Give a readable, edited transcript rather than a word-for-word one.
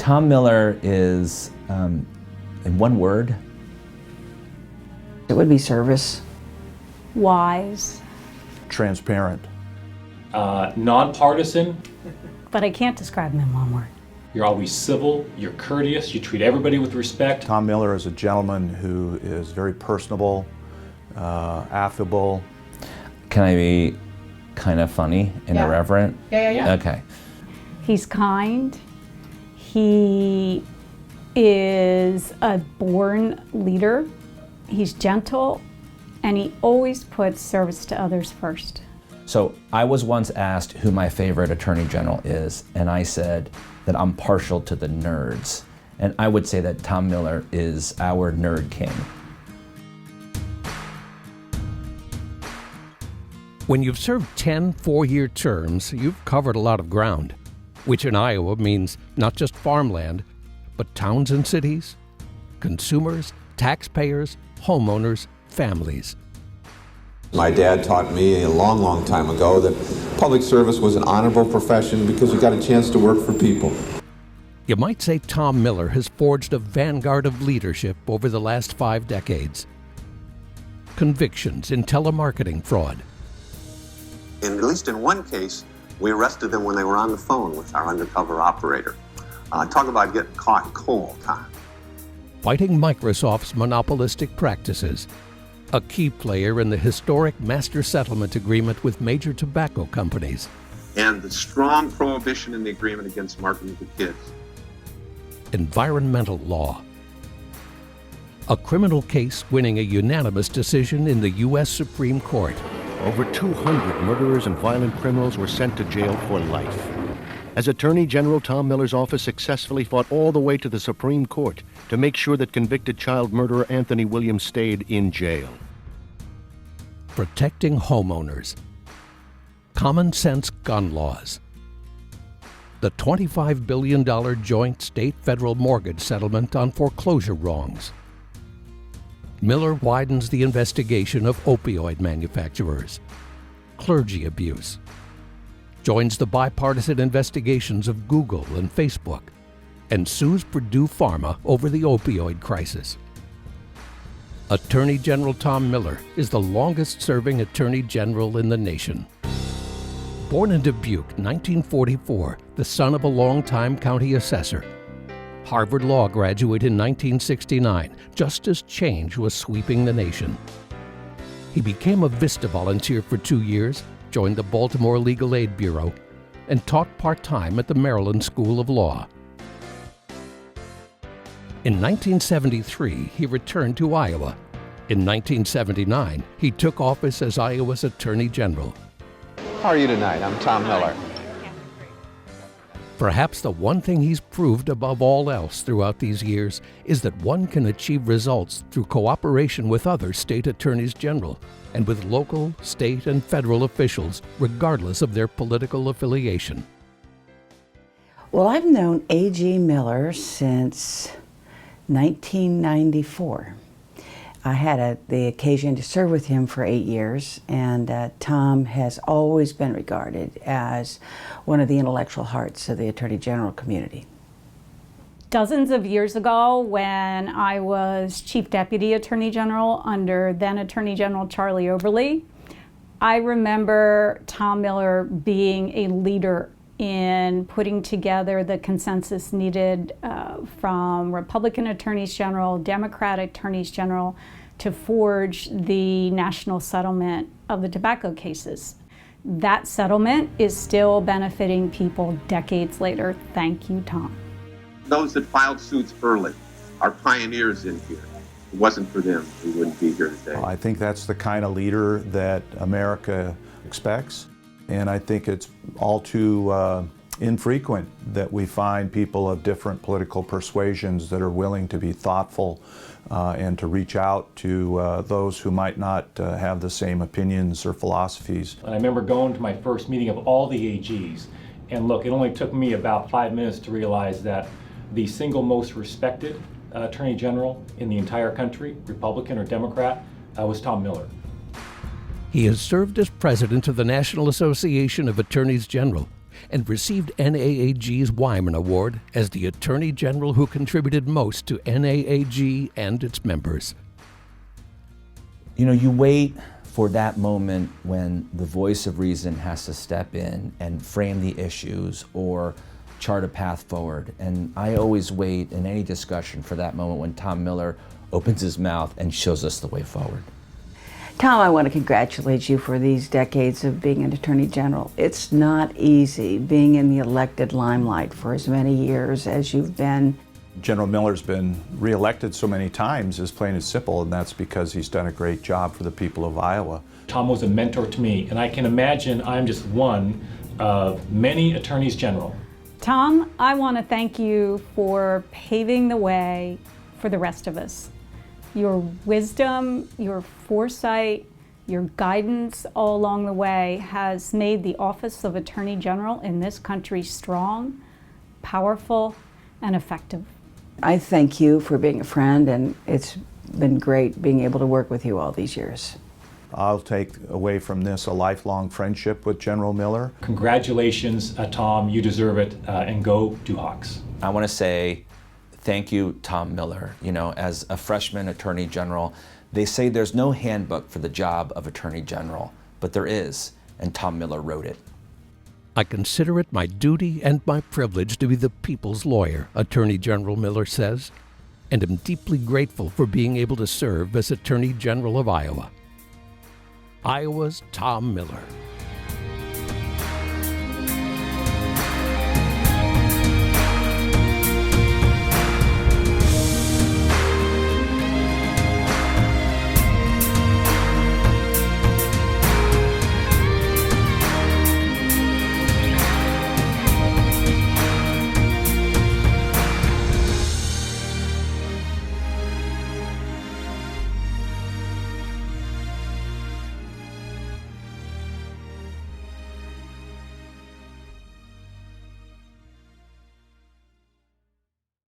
Tom Miller is, in one word, it would be service. Wise. Transparent. Nonpartisan. But I can't describe him in one word. You're always civil, you're courteous, you treat everybody with respect. Tom Miller is a gentleman who is very personable, affable. Can I be kind of funny and irreverent? Yeah. Okay. He's kind. He is a born leader. He's gentle, and he always puts service to others first. So I was once asked who my favorite attorney general is, and I said that I'm partial to the nerds. And I would say that Tom Miller is our nerd king. When you've served 10 four-year terms, you've covered a lot of ground, which in Iowa means not just farmland, but towns and cities, consumers, taxpayers, homeowners, families. My dad taught me a long, long time ago that public service was an honorable profession because you got a chance to work for people. You might say Tom Miller has forged a vanguard of leadership over the last 5 decades. Convictions in telemarketing fraud. And at least in one case, we arrested them when they were on the phone with our undercover operator. Talk about getting caught cold, huh? Fighting Microsoft's monopolistic practices. A key player in the historic master settlement agreement with major tobacco companies. And the strong prohibition in the agreement against marketing to kids. Environmental law. A criminal case winning a unanimous decision in the U.S. Supreme Court. Over 200 murderers and violent criminals were sent to jail for life. As Attorney General, Tom Miller's office successfully fought all the way to the Supreme Court to make sure that convicted child murderer Anthony Williams stayed in jail. Protecting homeowners. Common sense gun laws. The $25 billion joint state-federal mortgage settlement on foreclosure wrongs. Miller widens the investigation of opioid manufacturers. Clergy abuse. Joins the bipartisan investigations of Google and Facebook, and sues Purdue Pharma over the opioid crisis. Attorney General Tom Miller is the longest-serving Attorney General in the nation. Born in Dubuque, 1944, the son of a longtime county assessor. Harvard Law graduate in 1969, just as change was sweeping the nation. He became a VISTA volunteer for 2 years, joined the Baltimore Legal Aid Bureau, and taught part-time at the Maryland School of Law. In 1973, he returned to Iowa. In 1979, he took office as Iowa's Attorney General. How are you tonight? I'm Tom Miller. Perhaps the one thing he's proved above all else throughout these years is that one can achieve results through cooperation with other state attorneys general and with local, state, and federal officials, regardless of their political affiliation. Well, I've known A.G. Miller since 1994. I had the occasion to serve with him for 8 years, and Tom has always been regarded as one of the intellectual hearts of the Attorney General community. Dozens of years ago, when I was Chief Deputy Attorney General under then Attorney General Charlie Overly, I remember Tom Miller being a leader in putting together the consensus needed from Republican Attorneys General, Democrat Attorneys General, to forge the national settlement of the tobacco cases. That settlement is still benefiting people decades later. Thank you, Tom. Those that filed suits early are pioneers in here. If it wasn't for them, we wouldn't be here today. I think that's the kind of leader that America expects. And I think it's all too infrequent that we find people of different political persuasions that are willing to be thoughtful and to reach out to those who might not have the same opinions or philosophies. I remember going to my first meeting of all the AGs, and look, it only took me about 5 minutes to realize that the single most respected Attorney General in the entire country, Republican or Democrat, was Tom Miller. He has served as president of the National Association of Attorneys General, and received NAAG's Wyman Award as the Attorney General who contributed most to NAAG and its members. You know, you wait for that moment when the voice of reason has to step in and frame the issues or chart a path forward. And I always wait in any discussion for that moment when Tom Miller opens his mouth and shows us the way forward. Tom, I want to congratulate you for these decades of being an Attorney General. It's not easy being in the elected limelight for as many years as you've been. General Miller's been reelected so many times, is plain and simple, and that's because he's done a great job for the people of Iowa. Tom was a mentor to me, and I can imagine I'm just one of many attorneys general. Tom, I want to thank you for paving the way for the rest of us. Your wisdom, your foresight, your guidance all along the way has made the office of Attorney General in this country strong, powerful, and effective. I thank you for being a friend, and it's been great being able to work with you all these years. I'll take away from this a lifelong friendship with General Miller. Congratulations, Tom, you deserve it, and go Duhawks. I want to say thank you, Tom Miller. You know, as a freshman Attorney General, they say there's no handbook for the job of Attorney General, but there is, and Tom Miller wrote it. I consider it my duty and my privilege to be the people's lawyer, Attorney General Miller says, and am deeply grateful for being able to serve as Attorney General of Iowa. Iowa's Tom Miller.